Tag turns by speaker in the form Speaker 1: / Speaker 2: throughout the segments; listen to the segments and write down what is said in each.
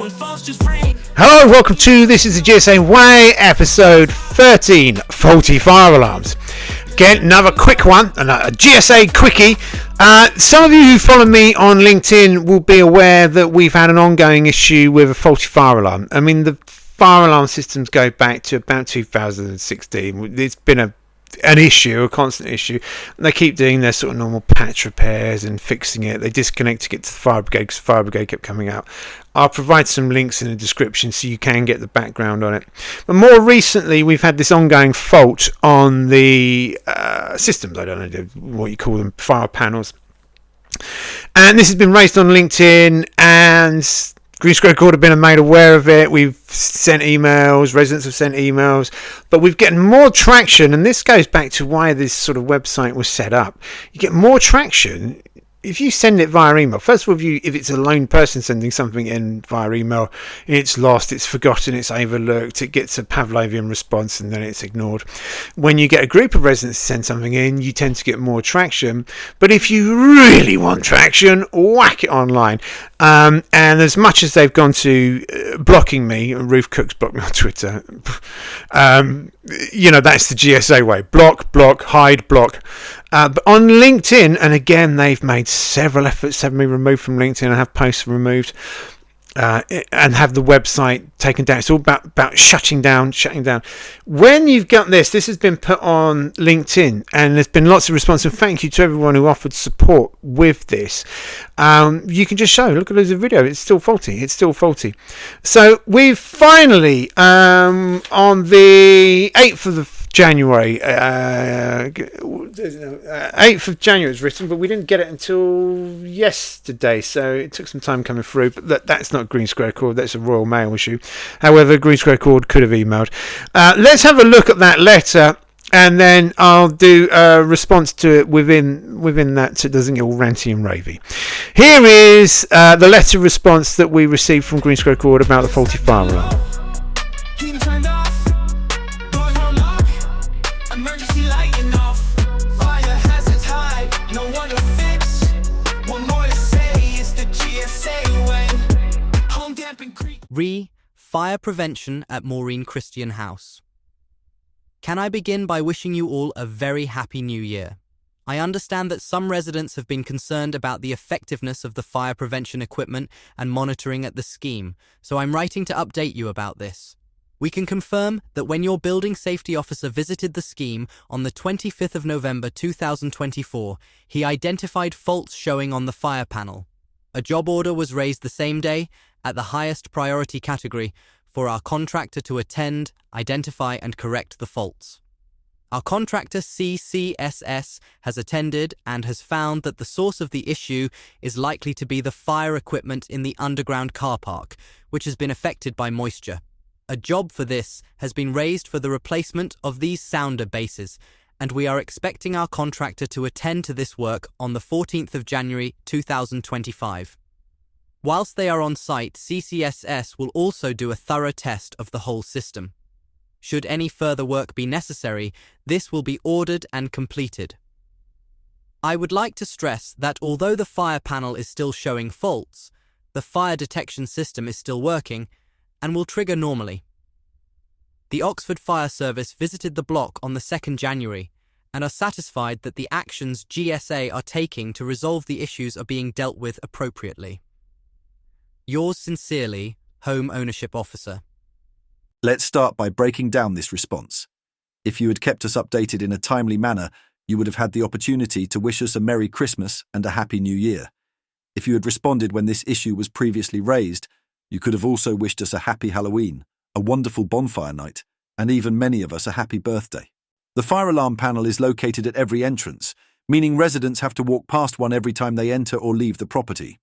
Speaker 1: when phones just ring.
Speaker 2: Hello, welcome to This is the GSA Way, episode 13, Faulty Fire Alarms. Again, another quick one, a GSA quickie. Some of you who follow me on LinkedIn will be aware that we've had an ongoing issue with a faulty fire alarm. I mean, the fire alarm systems go back to about 2016. It's been an issue, a constant issue. They keep doing their sort of normal patch repairs and fixing it. They disconnect to get to the fire brigade because the fire brigade kept coming out. I'll provide some links in the description so you can get the background on it. But more recently, we've had this ongoing fault on the systems. I don't know what you call them, fire panels. And this has been raised on LinkedIn, and GreenSquareAccord have been made aware of it. We've sent emails, residents have sent emails, but we've getting more traction, and this goes back to why this sort of website was set up. You get more traction if you send it via email. First of all, if it's a lone person sending something in via email, it's lost, it's forgotten, it's overlooked, it gets a Pavlovian response and then it's ignored. When you get a group of residents to send something in, you tend to get more traction. But if you really want traction, whack it online. And as much as they've gone to blocking me, Ruth Cook's blocked me on Twitter, that's the GSA way. Block, hide, block. But on LinkedIn, and again, they've made several efforts to have me removed from LinkedIn and have posts removed and have the website taken down. It's all about shutting down. When you've got this has been put on LinkedIn, and there's been lots of response. And thank you to everyone who offered support with this. You can just look at the video. It's still faulty. So we've finally, on the 8th of January, 8th of January is written, but we didn't get it until yesterday, so it took some time coming through. But that's not GreenSquareAccord, that's a Royal Mail issue. However, GreenSquareAccord could have emailed. Let's have a look at that letter, and then I'll do a response to it within that, so it doesn't get all ranty and ravey. Here is the letter response that we received from GreenSquareAccord about the faulty fire alarm.
Speaker 3: Fire prevention at Maureen Christian House. Can I begin by wishing you all a very happy new year? I understand that some residents have been concerned about the effectiveness of the fire prevention equipment and monitoring at the scheme, so I'm writing to update you about this. We can confirm that when your building safety officer visited the scheme on the 25th of November 2024, he identified faults showing on the fire panel. A job order was raised the same day, at the highest priority category, for our contractor to attend, identify and correct the faults. Our contractor CCSS has attended and has found that the source of the issue is likely to be the fire equipment in the underground car park, which has been affected by moisture. A job for this has been raised for the replacement of these sounder bases, and we are expecting our contractor to attend to this work on the 14th of January 2025. Whilst they are on site, CCSS will also do a thorough test of the whole system. Should any further work be necessary, this will be ordered and completed. I would like to stress that although the fire panel is still showing faults, the fire detection system is still working and will trigger normally. The Oxford Fire Service visited the block on the 2nd January and are satisfied that the actions GSA are taking to resolve the issues are being dealt with appropriately. Yours sincerely, Home Ownership Officer.
Speaker 4: Let's start by breaking down this response. If you had kept us updated in a timely manner, you would have had the opportunity to wish us a Merry Christmas and a Happy New Year. If you had responded when this issue was previously raised, you could have also wished us a Happy Halloween, a wonderful bonfire night, and even many of us a happy birthday. The fire alarm panel is located at every entrance, meaning residents have to walk past one every time they enter or leave the property.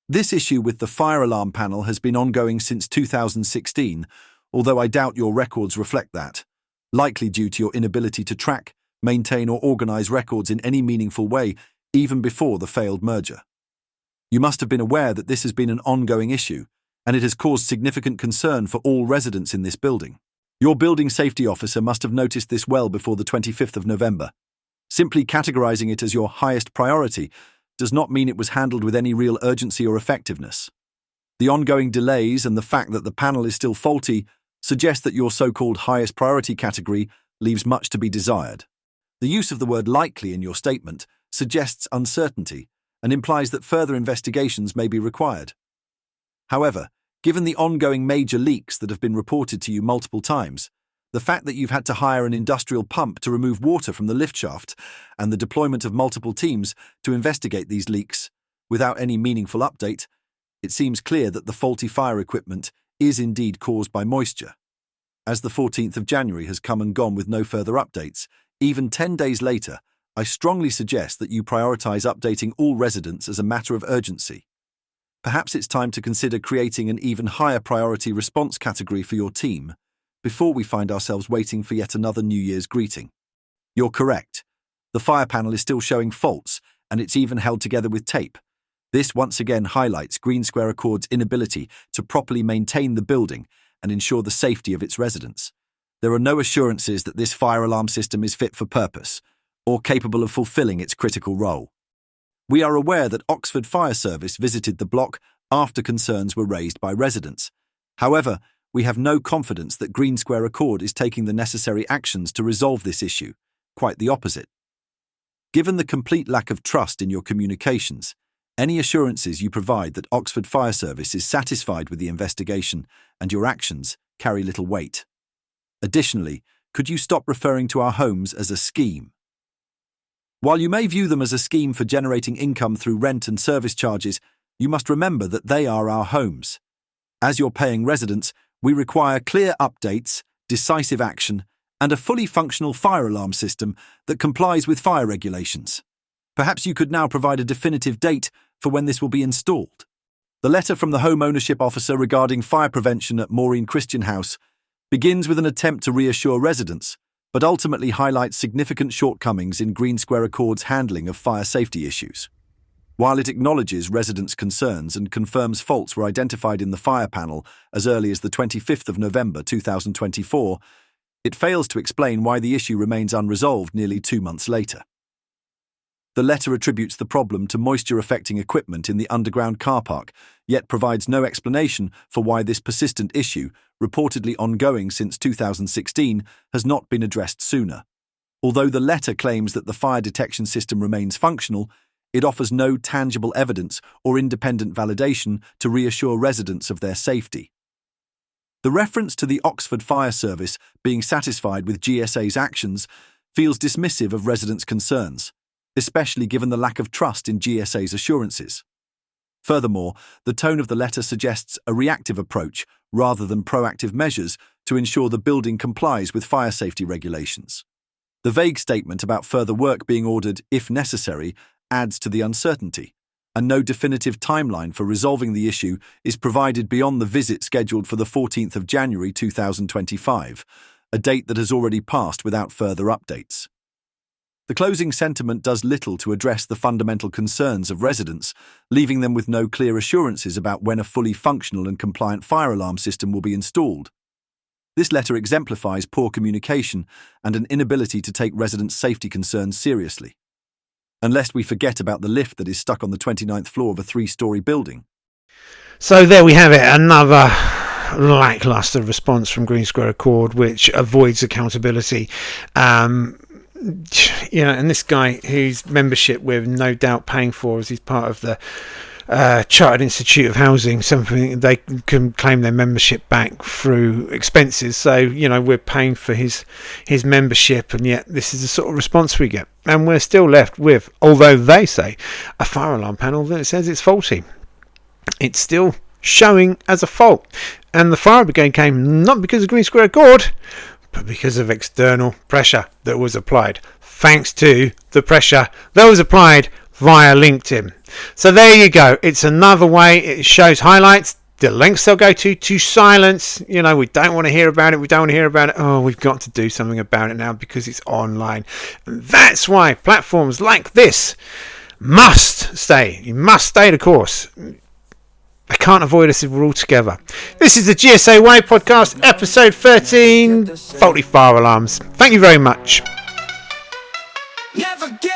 Speaker 4: This issue with the fire alarm panel has been ongoing since 2016, although I doubt your records reflect that, likely due to your inability to track, maintain or organize records in any meaningful way, even before the failed merger. You must have been aware that this has been an ongoing issue, and it has caused significant concern for all residents in this building. Your building safety officer must have noticed this well before the 25th of November. Simply categorizing it as your highest priority does not mean it was handled with any real urgency or effectiveness. The ongoing delays and the fact that the panel is still faulty suggest that your so-called highest priority category leaves much to be desired. The use of the word likely in your statement suggests uncertainty and implies that further investigations may be required. However, given the ongoing major leaks that have been reported to you multiple times, the fact that you've had to hire an industrial pump to remove water from the lift shaft, and the deployment of multiple teams to investigate these leaks without any meaningful update, it seems clear that the faulty fire equipment is indeed caused by moisture. As the 14th of January has come and gone with no further updates, even 10 days later, I strongly suggest that you prioritize updating all residents as a matter of urgency. Perhaps it's time to consider creating an even higher priority response category for your team before we find ourselves waiting for yet another New Year's greeting. You're correct. The fire panel is still showing faults, and it's even held together with tape. This once again highlights GreenSquareAccord's inability to properly maintain the building and ensure the safety of its residents. There are no assurances that this fire alarm system is fit for purpose or capable of fulfilling its critical role. We are aware that Oxford Fire Service visited the block after concerns were raised by residents. However, we have no confidence that GreenSquareAccord is taking the necessary actions to resolve this issue. Quite the opposite. Given the complete lack of trust in your communications, any assurances you provide that Oxford Fire Service is satisfied with the investigation and your actions carry little weight. Additionally, could you stop referring to our homes as a scheme? While you may view them as a scheme for generating income through rent and service charges, you must remember that they are our homes. As your paying residents, we require clear updates, decisive action, and a fully functional fire alarm system that complies with fire regulations. Perhaps you could now provide a definitive date for when this will be installed. The letter from the Home Ownership Officer regarding fire prevention at Maureen Christian House begins with an attempt to reassure residents, but ultimately highlights significant shortcomings in GreenSquareAccord's handling of fire safety issues. While it acknowledges residents' concerns and confirms faults were identified in the fire panel as early as the 25th of November 2024, it fails to explain why the issue remains unresolved nearly 2 months later. The letter attributes the problem to moisture-affecting equipment in the underground car park, yet provides no explanation for why this persistent issue, reportedly ongoing since 2016, has not been addressed sooner. Although the letter claims that the fire detection system remains functional, it offers no tangible evidence or independent validation to reassure residents of their safety. The reference to the Oxford Fire Service being satisfied with GSA's actions feels dismissive of residents' concerns, especially given the lack of trust in GSA's assurances. Furthermore, the tone of the letter suggests a reactive approach rather than proactive measures to ensure the building complies with fire safety regulations. The vague statement about further work being ordered, if necessary, adds to the uncertainty, and no definitive timeline for resolving the issue is provided beyond the visit scheduled for the 14th of January 2025, a date that has already passed without further updates. The closing sentiment does little to address the fundamental concerns of residents, leaving them with no clear assurances about when a fully functional and compliant fire alarm system will be installed. This letter exemplifies poor communication and an inability to take residents' safety concerns seriously. Unless we forget about the lift that is stuck on the 29th floor of a 3-story building.
Speaker 2: So there we have it, another lackluster response from GreenSquareAccord, which avoids accountability. And this guy whose membership we're no doubt paying for as he's part of the Chartered Institute of Housing, something they can claim their membership back through expenses. So, we're paying for his membership, and yet this is the sort of response we get. And we're still left with, although they say, a fire alarm panel that says it's faulty. It's still showing as a fault. And the fire brigade came not because of GreenSquareAccord, but because of external pressure that was applied, thanks to the pressure that was applied via LinkedIn. So there you go. It's another way. It shows highlights, the lengths they'll go to silence. We don't want to hear about it. Oh, we've got to do something about it now because it's online. And that's why platforms like this must stay. You must stay the course. I can't avoid us if we're all together. This is the GSA Way podcast, episode 13, Faulty Fire Alarms. Thank you very much.
Speaker 1: Never get